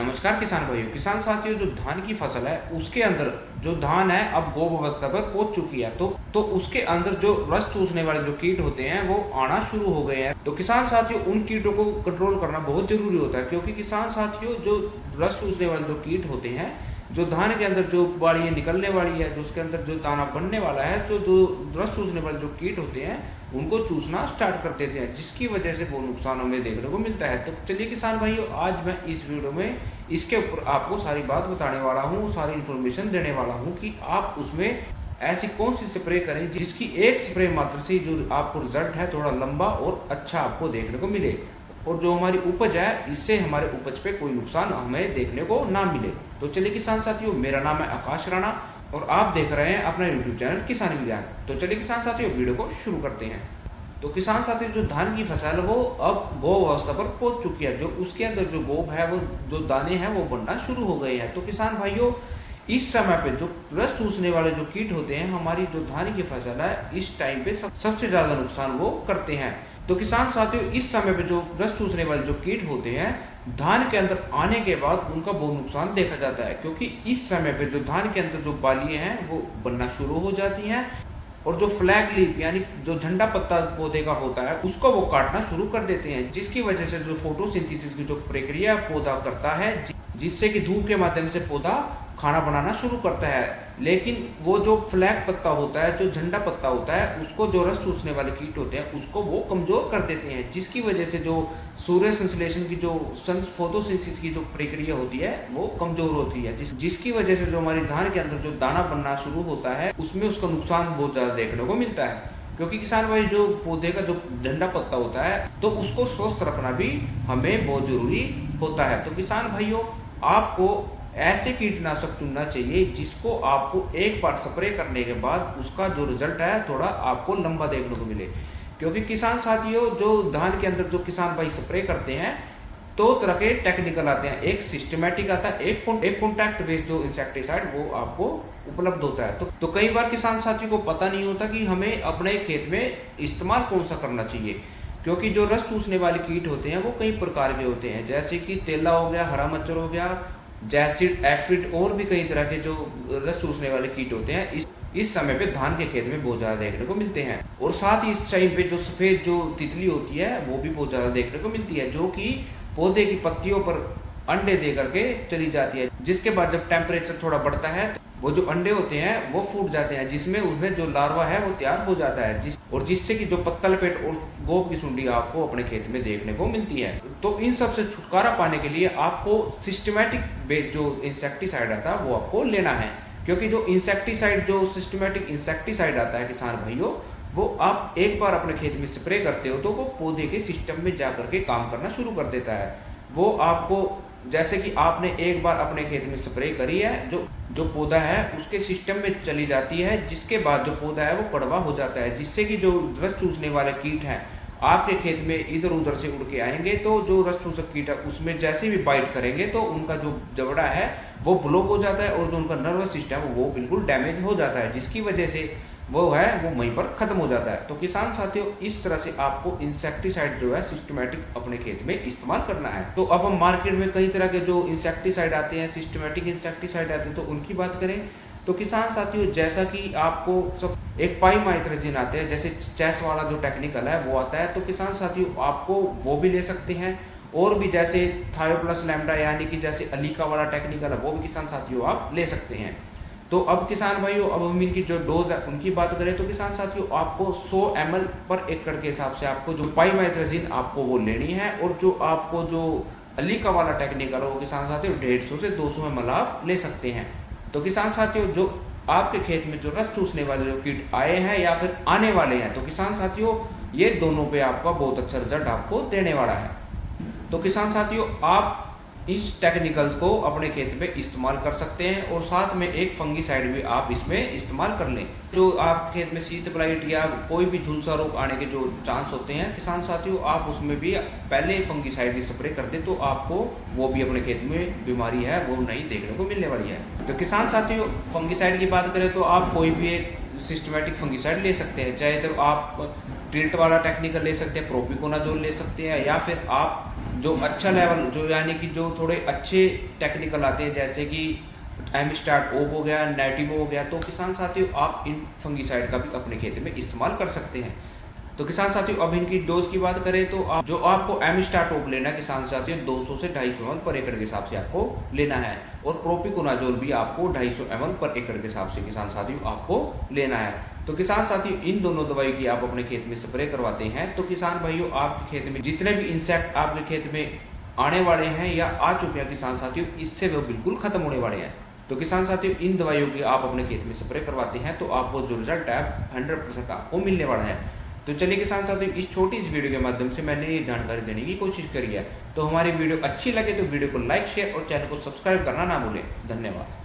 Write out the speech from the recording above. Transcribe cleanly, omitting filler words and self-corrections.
नमस्कार किसान भाइयों, किसान साथियों, जो धान की फसल है उसके अंदर जो धान है अब गोब अवस्था पर पहुंच चुकी है। तो उसके अंदर जो रस चूसने वाले जो कीट होते हैं वो आना शुरू हो गए हैं। तो किसान साथियों, उन कीटों को कंट्रोल करना बहुत जरूरी होता है, क्योंकि किसान साथियों जो रस चूसने वाले जो कीट होते हैं, जो धान के अंदर जो बाड़ियाँ निकलने वाली है, जो उसके अंदर जो दाना बनने वाला है, जो रस चूसने वाले जो कीट होते हैं उनको चूसना स्टार्ट कर देते हैं, जिसकी वजह से वो नुकसान हमें देखने को मिलता है। तो चलिए किसान भाइयों, आज मैं इस वीडियो में इसके ऊपर आपको सारी बात बताने वाला हूँ, सारी इन्फॉर्मेशन देने वाला हूँ कि आप उसमें ऐसी कौन सी स्प्रे करें जिसकी एक स्प्रे मात्र से जो आपको रिजल्ट है थोड़ा लंबा और अच्छा आपको देखने को मिले, और जो हमारी उपज है इससे हमारे उपज पे कोई नुकसान हमें देखने को ना मिले। तो चलिए किसान साथियों, मेरा नाम है आकाश राणा और आप देख रहे हैं अपना यूट्यूब चैनल किसान विज्ञान। तो चलिए किसान साथियों, वीडियो को शुरू करते हैं। तो किसान साथियों, जो धान की फसल है वो अब गोब अवस्था पर पहुंच चुकी है। जो उसके अंदर जो गोब है, वो जो दाने हैं वो बनना शुरू हो गए हैं। तो किसान भाइयों, इस समय पे जो रस चूसने वाले जो कीट होते हैं, हमारी जो धान की फसल है इस टाइम पे सबसे ज्यादा नुकसान वो करते हैं। तो किसान साथियों, इस समय पे जो रस चूसने वाले जो कीट होते हैं, धान के अंदर आने के बाद उनका बहुत नुकसान देखा जाता है, क्योंकि इस समय पे जो धान के अंदर जो बालियां हैं वो बनना शुरू हो जाती हैं, और जो फ्लैग लीफ यानी जो झंडा पत्ता पौधे का होता है उसको वो काटना शुरू कर देते हैं, जिसकी वजह से जो फोटोसिंथेसिस की जो प्रक्रिया पौधा करता है, जिससे कि धूप के माध्यम से पौधा खाना बनाना शुरू करता है। लेकिन वो जो फ्लैग पत्ता होता है, जो झंडा पत्ता होता है, उसको जो रस चूसने वाले कीट होते हैं उसको वो कमजोर कर देते हैं, जिसकी वजह से जो सूर्य संश्लेषण की जो फोटोसिंथेसिस की जो प्रक्रिया होती है वो कमजोर होती है, जिसकी वजह से जो हमारी धान के अंदर जो दाना बनना शुरू होता है उसमें उसका नुकसान बहुत ज्यादा देखने को मिलता है। क्योंकि किसान भाई, जो पौधे का जो झंडा पत्ता होता है तो उसको स्वस्थ रखना भी हमें बहुत जरूरी होता है। तो किसान भाइयों, आपको ऐसे कीटनाशक चुनना चाहिए जिसको आपको एक बार स्प्रे करने के बाद उसका जो रिजल्ट है थोड़ा आपको लंबा देखने को मिले। क्योंकि किसान साथियों, जो धान के अंदर जो किसान भाई स्प्रे करते हैं, दो तरह के टेक्निकल आते हैं, एक सिस्टमेटिक आता है, एक कॉन्टैक्ट बेस्ड जो इंसेक्टिसाइड वो आपको उपलब्ध होता है। तो कई बार किसान साथियों को पता नहीं होता कि हमें अपने खेत में इस्तेमाल कौन सा करना चाहिए, क्योंकि जो रस चूसने वाले कीट होते हैं वो कई प्रकार के होते हैं, जैसे कि तेला हो गया, हरा मच्छर हो गया, जैसिड, एफिड और भी कई तरह के जो रस चूसने वाले कीट होते हैं इस समय पे धान के खेत में बहुत ज्यादा देखने को मिलते हैं। और साथ ही इस टाइम पे जो सफेद जो तितली होती है वो भी बहुत ज्यादा देखने को मिलती है, जो कि पौधे की पत्तियों पर अंडे दे करके चली जाती है, जिसके बाद जब टेम्परेचर थोड़ा बढ़ता है वो जो अंडे होते हैं वो फूट जाते हैं, जिसमें उसमें जो लार्वा है वो तैयार हो जाता है, जिससे कि जो पत्ता लपेट और गोब की सुंडी आपको अपने खेत में देखने को मिलती है। तो इन सब से छुटकारा पाने के लिए आपको सिस्टमैटिक बेस्ड जो इंसेक्टिसाइड आता है वो आपको लेना है, क्योंकि जो इंसेक्टिसाइड जो सिस्टमैटिक इंसेक्टिसाइड आता है किसान भाइयों, वो आप एक बार अपने खेत में स्प्रे करते हो तो वो पौधे के सिस्टम में जा करके काम करना शुरू कर देता है। वो आपको, जैसे कि आपने एक बार अपने खेत में स्प्रे करी है, जो पौधा है उसके सिस्टम में चली जाती है, जिसके बाद जो पौधा है वो कड़वा हो जाता है, जिससे कि जो रस चूसने वाले कीट हैं आपके खेत में इधर उधर से उड़ के आएंगे, तो जो रस चूसक कीट है उसमें जैसे भी बाइट करेंगे तो उनका जो जबड़ा है वो ब्लॉक हो जाता है, और जो उनका नर्वस सिस्टम है वो बिल्कुल डैमेज हो जाता है, जिसकी वजह से वो है वो वहीं पर खत्म हो जाता है। तो किसान साथियों, इस तरह से आपको इंसेक्टिसाइड जो है सिस्टमैटिक अपने खेत में इस्तेमाल करना है। तो अब हम मार्केट में कई तरह के जो इंसेक्टिसाइड आते हैं, सिस्टमैटिक इंसेक्टिसाइड आते हैं, तो उनकी बात करें तो किसान साथियों, जैसा कि आपको सब एक पाइमाइथ्रोजिन आते हैं, जैसे चेस वाला जो टेक्निकल है वो आता है, तो किसान साथियों आपको वो भी ले सकते हैं, और भी जैसे थायोप्लस लैम्डा यानी कि जैसे अलीका वाला टेक्निकल है वो भी किसान साथियों आप ले सकते हैं। तो अब किसान भाइयों, अब हम इनकी जो डोज है उनकी बात करें तो किसान साथियों आपको 100 ml पर एकड़ के हिसाब से आपको जो पाइमाइथ्रोजिन आपको वो लेनी है, और जो आपको जो अलीका वाला टेक्निकल है वो किसान साथियों 150 से 200 ml आप ले सकते हैं। तो किसान साथियों, जो आपके खेत में जो रस चूसने वाले जो कीट आए हैं या फिर आने वाले हैं, तो किसान साथियों ये दोनों पे आपका बहुत अच्छा रिजल्ट आपको देने वाला है। तो किसान साथियों, आप इस टेक्निकल को अपने खेत में इस्तेमाल कर सकते हैं, और साथ में एक फंगीसाइड भी आप इसमें इस्तेमाल कर लें। जो आप खेत में शीत ब्लाइट या कोई भी झुलसा रोग आने के जो चांस होते हैं किसान साथियों, आप उसमें भी पहले फंगीसाइड भी स्प्रे कर दें तो आपको वो भी अपने खेत में बीमारी है वो नहीं देखने को मिलने वाली है। तो किसान साथियों, फंगीसाइड की बात करें तो आप कोई भी एक सिस्टमैटिक फंगीसाइड ले सकते हैं, चाहे तो आप टिल्ट वाला टेक्निकल ले सकते हैं, प्रोपिकोनाजोल ले सकते हैं, या फिर आप जो अच्छा लेवल, जो यानी कि जो थोड़े अच्छे टेक्निकल आते हैं, जैसे कि एमिस्टार्ट ओप हो गया, नेटिव हो गया, तो किसान साथियों आप इन फंगीसाइड का भी अपने खेत में इस्तेमाल कर सकते हैं। तो किसान साथियों अब इनकी डोज की बात करें तो जो आपको एमिस्टार्ट ओप लेना है किसान साथियों 200 से 250 ml पर एकड़ के हिसाब से आपको लेना है, और प्रोपिकोनाजोल भी आपको 250 ml पर एकड़ के हिसाब से किसान साथियों आपको लेना है। तो किसान साथियों इन दोनों दवाई की आप अपने खेत में स्प्रे करवाते हैं तो किसान भाइयों आपके खेत में जितने भी इंसेक्ट आपके खेत में आने वाले हैं या आ चुके हैं किसान साथियों, इससे वो बिल्कुल खत्म होने वाले हैं। तो किसान साथियों इन दवाइयों की आप अपने खेत में स्प्रे करवाते हैं तो आपको जो रिजल्ट है 100% आपको मिलने वाला है। तो चलिए किसान साथियों इस छोटी सी वीडियो के माध्यम से मैंने ये जानकारी देने की कोशिश करी है। तो हमारी वीडियो अच्छी लगे तो वीडियो को लाइक, शेयर और चैनल को सब्सक्राइब करना ना भूलें। धन्यवाद।